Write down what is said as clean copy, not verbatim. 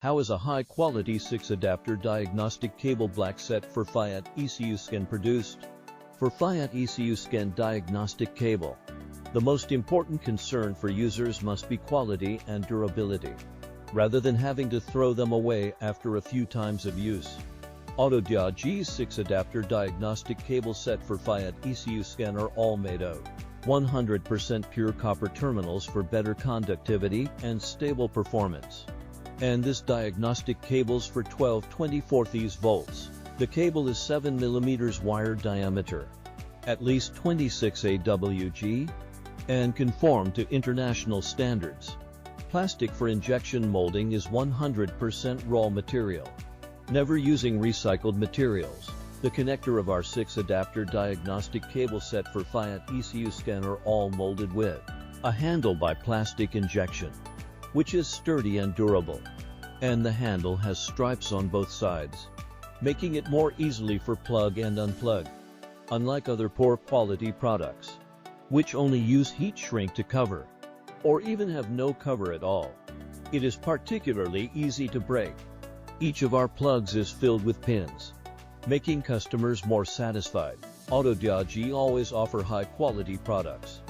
How is a high-quality 6-adapter diagnostic cable black set for Fiat EcuScan produced? For Fiat EcuScan diagnostic cable, the most important concern for users must be quality and durability, rather than having to throw them away after a few times of use. OBD2's 6-adapter diagnostic cable set for Fiat EcuScan are all made of 100% pure copper terminals for better conductivity and stable performance. And this diagnostic cable's for 12/24 volts. The cable is 7 mm wire diameter, at least 26 AWG, and conform to international standards. Plastic for injection molding is 100% raw material, never using recycled materials. The connector of our 6-adapter diagnostic cable set for Fiat EcuScan are all molded with a handle by plastic injection, which is sturdy and durable, and the handle has stripes on both sides, making it more easily for plug and unplug. Unlike other poor quality products, which only use heat shrink to cover, or even have no cover at all, it is particularly easy to break. Each of our plugs is filled with pins, making customers more satisfied. OBD2 always offer high quality products.